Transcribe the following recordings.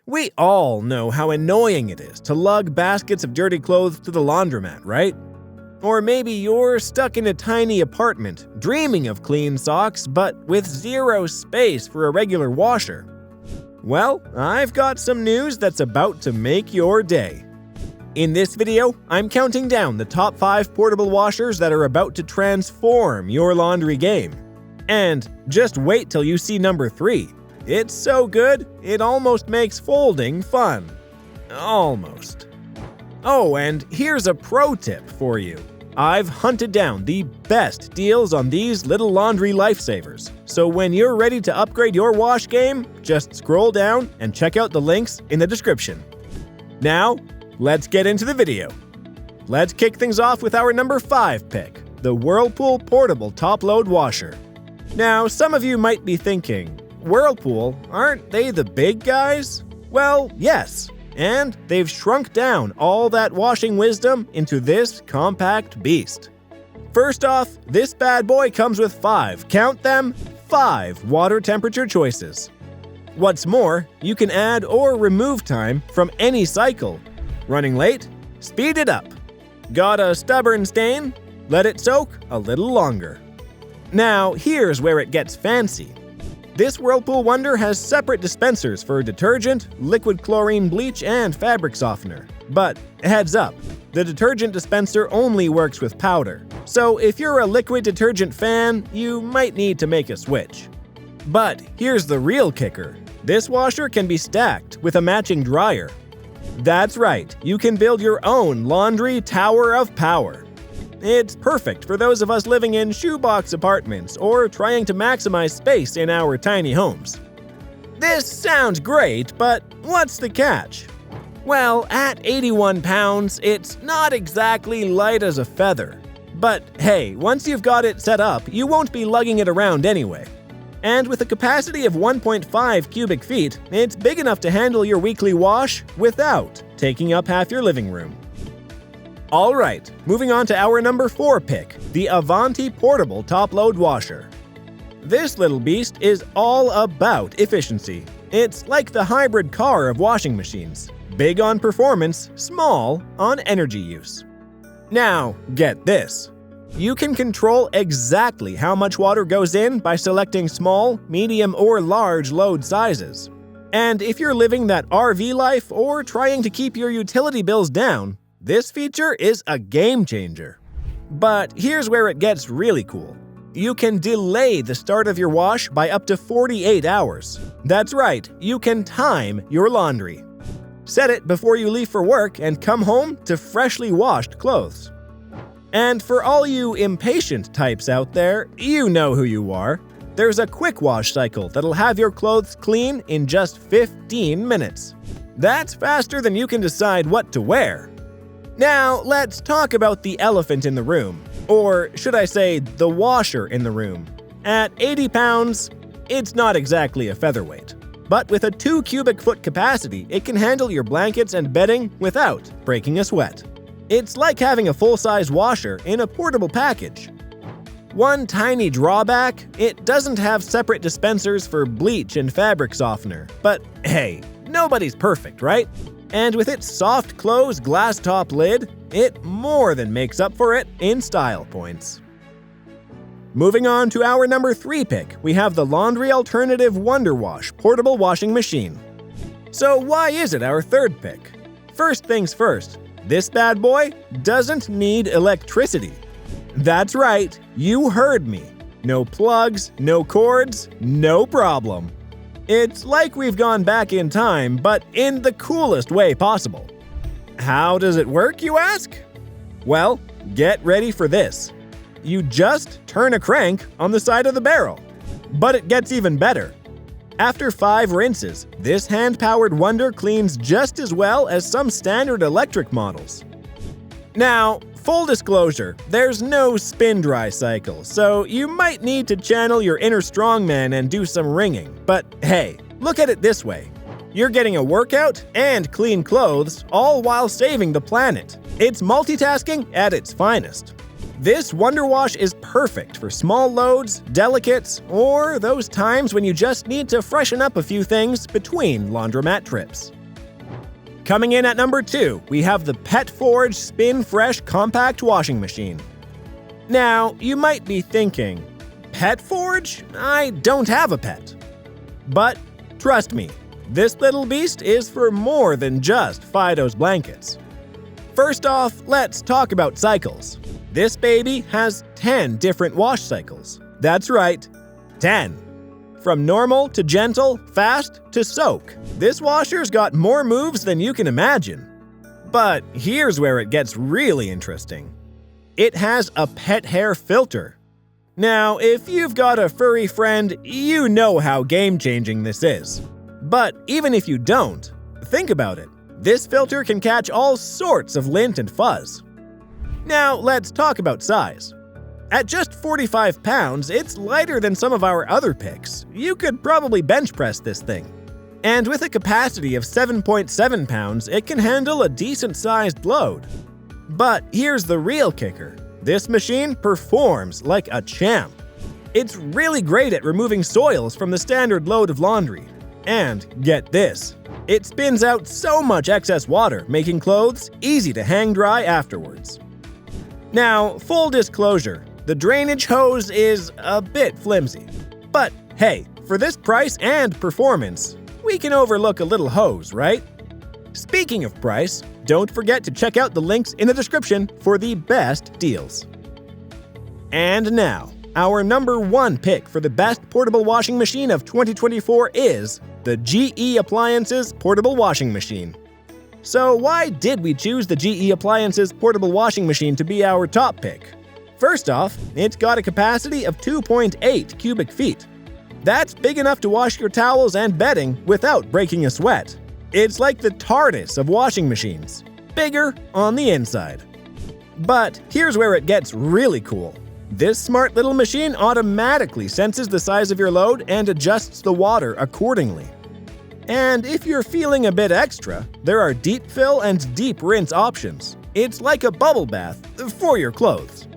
We all know how annoying it is to lug baskets of dirty clothes to the laundromat, right? Or maybe you're stuck in a tiny apartment, dreaming of clean socks, but with zero space for a regular washer. Well, I've got some news that's about to make your day. In this video, I'm counting down the top 5 portable washers that are about to transform your laundry game. And just wait till you see number 3. It's so good, it almost makes folding fun. Almost. Oh, and here's a pro tip for you. I've hunted down the best deals on these little laundry lifesavers. So when you're ready to upgrade your wash game, just scroll down and check out the links in the description. Now, let's get into the video. Let's kick things off with our number 5 pick, the Whirlpool Portable Top-Load Washer. Now, some of you might be thinking, Whirlpool, aren't they the big guys? Well, yes, and they've shrunk down all that washing wisdom into this compact beast. First off, this bad boy comes with 5, count them, 5 water temperature choices. What's more, you can add or remove time from any cycle. Running late? Speed it up. Got a stubborn stain? Let it soak a little longer. Now, here's where it gets fancy. This Whirlpool wonder has separate dispensers for detergent, liquid chlorine bleach, and fabric softener. But heads up, the detergent dispenser only works with powder. So if you're a liquid detergent fan, you might need to make a switch. But here's the real kicker. This washer can be stacked with a matching dryer. That's right, you can build your own laundry tower of power. It's perfect for those of us living in shoebox apartments or trying to maximize space in our tiny homes. This sounds great, but what's the catch? Well, at 81 pounds, it's not exactly light as a feather. But hey, once you've got it set up, you won't be lugging it around anyway. And with a capacity of 1.5 cubic feet, it's big enough to handle your weekly wash without taking up half your living room. Alright, moving on to our number 4 pick, the Avanti Portable Top-Load Washer. This little beast is all about efficiency. It's like the hybrid car of washing machines. Big on performance, small on energy use. Now, get this. You can control exactly how much water goes in by selecting small, medium, or large load sizes. And if you're living that RV life or trying to keep your utility bills down, this feature is a game changer. But here's where it gets really cool. You can delay the start of your wash by up to 48 hours. That's right, you can time your laundry. Set it before you leave for work and come home to freshly washed clothes. And for all you impatient types out there, you know who you are. There's a quick wash cycle that'll have your clothes clean in just 15 minutes. That's faster than you can decide what to wear. Now, let's talk about the elephant in the room. Or should I say, the washer in the room. At 80 pounds, it's not exactly a featherweight. But with a 2 cubic foot capacity, it can handle your blankets and bedding without breaking a sweat. It's like having a full-size washer in a portable package. One tiny drawback, it doesn't have separate dispensers for bleach and fabric softener. But hey, nobody's perfect, right? And with its soft close glass top lid, it more than makes up for it in style points. Moving on to our number 3 pick, we have the Laundry Alternative Wonder Wash Portable Washing Machine. So why is it our 3rd pick? First things first, this bad boy doesn't need electricity. That's right, you heard me. No plugs, no cords, no problem. It's like we've gone back in time, but in the coolest way possible. How does it work, you ask? Well, get ready for this. You just turn a crank on the side of the barrel. But it gets even better. After 5 rinses, this hand-powered wonder cleans just as well as some standard electric models. Now, full disclosure, there's no spin-dry cycle, so you might need to channel your inner strongman and do some wringing. But hey, look at it this way. You're getting a workout and clean clothes, all while saving the planet. It's multitasking at its finest. This Wonder Wash is perfect for small loads, delicates, or those times when you just need to freshen up a few things between laundromat trips. Coming in at number 2, we have the Pet Forge Spin Fresh Compact Washing Machine. Now, you might be thinking, Pet Forge? I don't have a pet. But trust me, this little beast is for more than just Fido's blankets. First off, let's talk about cycles. This baby has 10 different wash cycles. That's right, 10. From normal to gentle, fast to soak, this washer's got more moves than you can imagine. But here's where it gets really interesting. It has a pet hair filter. Now, if you've got a furry friend, you know how game-changing this is. But even if you don't, think about it. This filter can catch all sorts of lint and fuzz. Now, let's talk about size. At just 45 pounds, it's lighter than some of our other picks. You could probably bench press this thing. And with a capacity of 7.7 pounds, it can handle a decent-sized load. But here's the real kicker. This machine performs like a champ. It's really great at removing soils from the standard load of laundry. And get this, it spins out so much excess water, making clothes easy to hang dry afterwards. Now, full disclosure, the drainage hose is a bit flimsy. But hey, for this price and performance, we can overlook a little hose, right? Speaking of price, don't forget to check out the links in the description for the best deals. And now, our number 1 pick for the best portable washing machine of 2024 is the GE Appliances Portable Washing Machine. So why did we choose the GE Appliances Portable Washing Machine to be our top pick? First off, it's got a capacity of 2.8 cubic feet. That's big enough to wash your towels and bedding without breaking a sweat. It's like the TARDIS of washing machines, bigger on the inside. But here's where it gets really cool. This smart little machine automatically senses the size of your load and adjusts the water accordingly. And if you're feeling a bit extra, there are deep fill and deep rinse options. It's like a bubble bath for your clothes.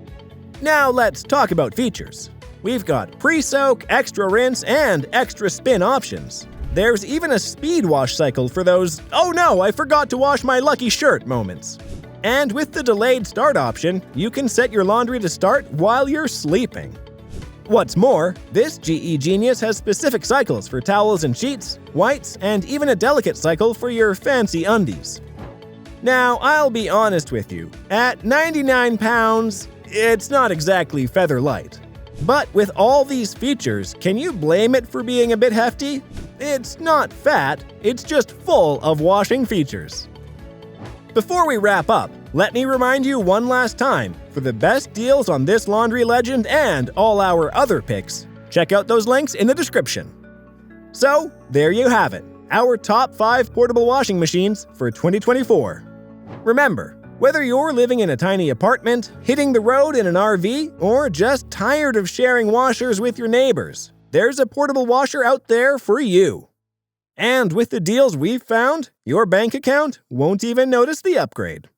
Now let's talk about features. We've got pre-soak, extra rinse, and extra spin options. There's even a speed wash cycle for those "oh no, I forgot to wash my lucky shirt" moments. And with the delayed start option, you can set your laundry to start while you're sleeping. What's more, this GE Genius has specific cycles for towels and sheets, whites, and even a delicate cycle for your fancy undies. Now, I'll be honest with you, at 99 pounds, it's not exactly feather light. But with all these features, can you blame it for being a bit hefty? It's not fat, it's just full of washing features. Before we wrap up, let me remind you one last time, for the best deals on this laundry legend and all our other picks, check out those links in the description. So, there you have it, our top 5 portable washing machines for 2024. Remember, whether you're living in a tiny apartment, hitting the road in an RV, or just tired of sharing washers with your neighbors, there's a portable washer out there for you. And with the deals we've found, your bank account won't even notice the upgrade.